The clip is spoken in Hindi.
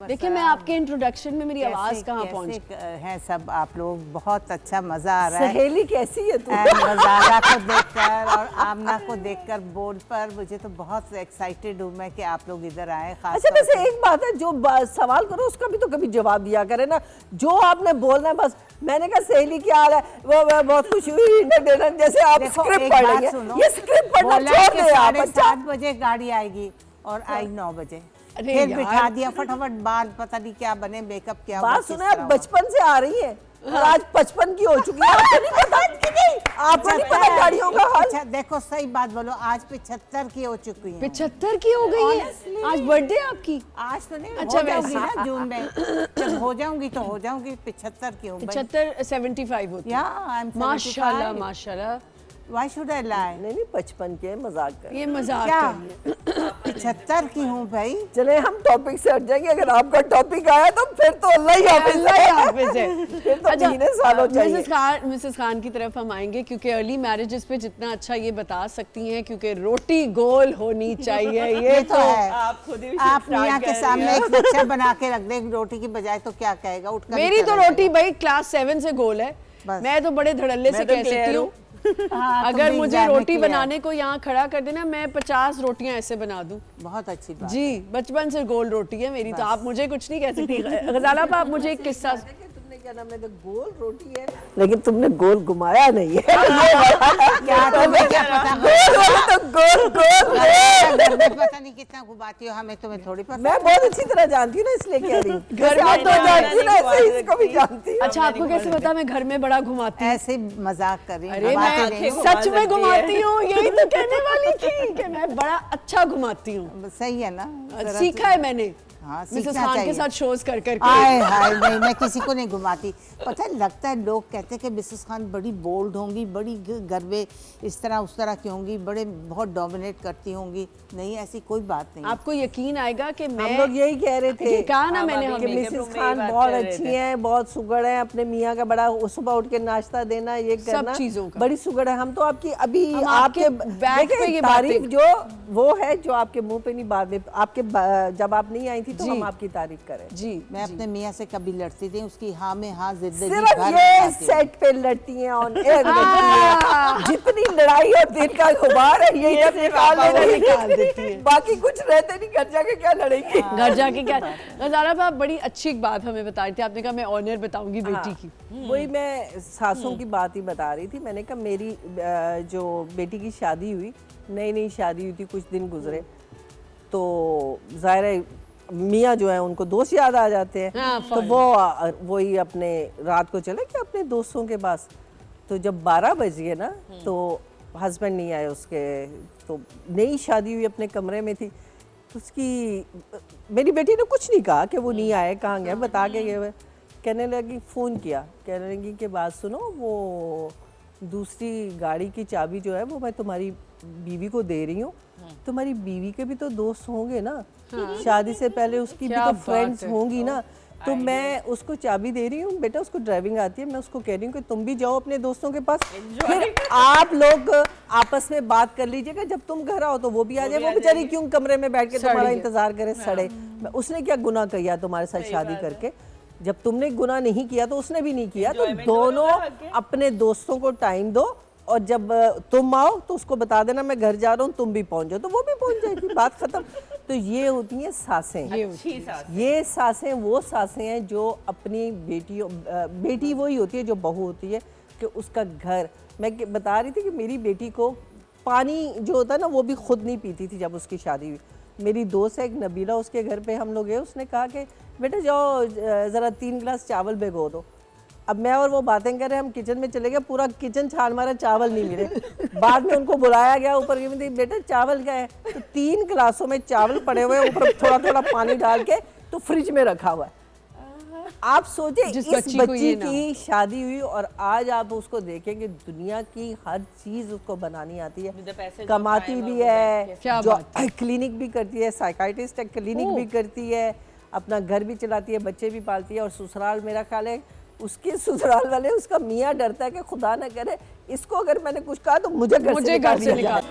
देखिए मैं आपके इंट्रोडक्शन में मेरी आवाज कहाँ पहुंची हैं सब आप लोग, बहुत अच्छा मजा आ रहा है। सहेली कैसी है तू? नज़ारा को देखकर और आमना को देखकर बोर्ड पर मुझे तो बहुत एक्साइटेड हूँ मैं कि आप लोग इधर आए। अच्छा वैसे एक बात है, जो सवाल करो उसका भी तो कभी जवाब दिया करे ना। जो आपने बोलना है बस। मैंने कहा सहेली क्या हाल है, वो बहुत खुश हुई जैसे आप स्क्रिप्ट पढ़ रही है। ये स्क्रिप्ट पढ़ना छोड़ दे आप। 7 बजे गाड़ी आएगी और आई 9 बजे, फिर बिठा दिया फटाफट, बाल पता नहीं क्या बने, मेकअप क्या। बात सुने, आप बचपन से आ रही है और आज 55 की हो चुकी है। आपको नहीं पता आपको नहीं पता गाड़ियों का हाल। अच्छा देखो सही बात बोलो, आज 75 की हो चुकी है। 75 की हो गई है? आज बर्थडे आपकी? आज तो नहीं, अच्छा हो जाऊंगी ना जून में, जब हो जाऊंगी तो हो जाऊंगी। 75 की हूँ। 75 75 होती है। माशाल्लाह माशाल्लाह। Why should I lie? नहीं 55 के मजाक कर। ये मजाक क्या? कर रही है। 75 की हूँ भाई। चले हम टॉपिक से हट जाएंगे। अगर आपका टॉपिक आया तो फिर तो अल्लाह ही हाफिज़ है। फिर तो महीने सालों चाहिए। मिसेस खान की तरफ हम आएंगे क्योंकि अर्ली मैरिजेस पे जितना अच्छा ये बता सकती हैं, क्योंकि रोटी गोल होनी चाहिए। ये तो है। आप खुद ही आप मियां के सामने एक बच्चा बना के रख दे रोटी की बजाय तो क्या कहेगा? उठकर मेरी तो रोटी भाई क्लास 7 से गोल है। मैं तो बड़े धड़ल्ले से कह सकती हूँ। अगर मुझे रोटी बनाने को यहाँ खड़ा कर देना, मैं 50 रोटियां ऐसे बना दूं। बहुत अच्छी बात जी, बचपन से गोल रोटी है मेरी, तो आप मुझे कुछ नहीं कह सकती। गजाला आप मुझे एक किस्सा। तुमने क्या नाम है, तो गोल रोटी है लेकिन तुमने गोल घुमाया नहीं है। क्या तुम्हें क्या पता? गोल पता नहीं कितना घुमाती हो, हमें तुम्हें थोड़ी पता। मैं बहुत अच्छी तरह जानती हूँ ना, इसलिए कह रही हूँ। घर में तो जानती हूँ ना, ऐसे इसको भी जानती हूँ। अच्छा आपको कैसे पता मैं घर में बड़ा घुमाती हूँ? ऐसे मजाक कर रही हूँ। अरे मैं सच में घुमाती हूँ, यही तो कहने वाली थी कि मैं बड़ा अच्छा घुमाती हूँ। सही है ना, सीखा है मैंने। हाँ, मिसेस खान के साथ शोज कर करके। हाय हाय नहीं, मैं किसी को नहीं घुमाती। पता है, लगता है लोग कहते हैं कि मिसेस खान बड़ी बोल्ड होंगी, बड़ी घर में इस तरह उस तरह की होंगी, बड़े बहुत डोमिनेट करती होंगी। नहीं, ऐसी कोई बात नहीं। आपको यकीन आएगा कि मैं, हम लोग यही कह रहे थे, कहा ना मैंने, कि मिसेस खान बहुत अच्छी हैं, बहुत सुगड़ है, अपने मियाँ का बड़ा सुबह उठ के नाश्ता देना, ये करना, सब चीजों का बड़ी सुगड़ है। हम तो आपकी अभी आपके बैक पे ये तारीफ जो वो है जो आपके मुंह पे नहीं, बाद में आपके जब आप नहीं आई थी तो हम आपकी तारीफ करें। जी, मैं अपने मियाँ से कभी लड़ती थी, उसकी हाँ में हाँ जिंदगी सिर्फ ये सेट पे लड़ती हैं, ऑन एयर लड़ती हैं। जितनी लड़ाई और दिल का गुबार है ये सब निकाल देती है। बाकी कुछ रहते नहीं, घर जाके क्या लड़ेंगे? घर जाके क्या? गजाला आप बड़ी अच्छी एक बात हमें बता रही थी, आपने कहा मैं ऑनर बताऊंगी बेटी की। वही मैं सासों की बात ही बता रही थी। मैंने कहा मेरी जो बेटी की शादी हुई, नई शादी हुई थी, कुछ दिन गुजरे तो जाहिर है मियाँ जो है उनको दोस्त याद आ जाते हैं। तो वही अपने रात को चले गए अपने दोस्तों के पास। तो जब 12 बज गए ना तो हस्बैंड नहीं आए उसके, तो नई शादी हुई अपने कमरे में थी। तो उसकी मेरी बेटी ने कुछ नहीं कहा कि वो नहीं आए, कहाँ गए, बता के गए। कहने लगी, फ़ोन किया, कहने लगी कि बात सुनो, वो दूसरी गाड़ी की चाबी जो है वो मैं तुम्हारी बीवी को दे रही हूँ। तुम्हारी बीवी के भी तो दोस्त होंगे ना, शादी से पहले उसकी भी तो फ्रेंड्स होंगी ना, तो मैं उसको चाबी दे रही हूँ। बेटा उसको ड्राइविंग आती है, मैं उसको कह रही हूँ कि तुम भी जाओ अपने दोस्तों के पास, फिर आप लोग आपस में बात कर लीजिएगा। जब तुम घर आओ तो वो भी आ जाए। वो बेचारी क्यों कमरे में बैठ के तुम्हारा इंतजार करे सड़े? उसने क्या गुनाह किया तुम्हारे साथ शादी करके? जब तुमने गुनाह नहीं किया तो उसने भी नहीं किया। तो दोनों अपने दोस्तों को टाइम दो, और जब तुम आओ तो उसको बता देना मैं घर जा रहा हूँ, तुम भी पहुंच जाओ, तो वो भी पहुंच जाएगी, बात खत्म। तो ये होती हैं सासें। ये सासें वो सासें हैं जो अपनी बेटी वही होती है जो बहू होती है कि उसका घर। मैं बता रही थी कि मेरी बेटी को पानी जो होता है ना वो भी खुद नहीं पीती थी जब उसकी शादी हुई। मेरी दोस्त है एक नबीला, उसके घर पे हम लोग गए, उसने कहा कि बेटा जाओ ज़रा 3 गिलास चावल भिगो दो। अब मैं और वो बातें कर रहे हैं, हम किचन में चले गए, पूरा किचन छान मारा, चावल नहीं मिले। बाद में उनको बुलाया गया ऊपर, बेटा चावल क्या है? तो 3 गिलासों में चावल पड़े हुए, ऊपर थोड़ा थोड़ा पानी डाल के तो फ्रिज में रखा हुआ है। आप सोचे इस बच्ची की शादी हुई और आज आप उसको देखेंगे, दुनिया की हर चीज उसको बनानी आती है, कमाती भी है, जो क्लिनिक भी करती है, साइकाइट्रिस्ट है, क्लिनिक भी करती है, अपना घर भी चलाती है, बच्चे भी पालती है। और ससुराल मेरा ख्याल है उसके ससुराल वाले, उसका मियाँ डरता है कि खुदा न करे इसको अगर मैंने कुछ कहा तो मुझे घर से निकाल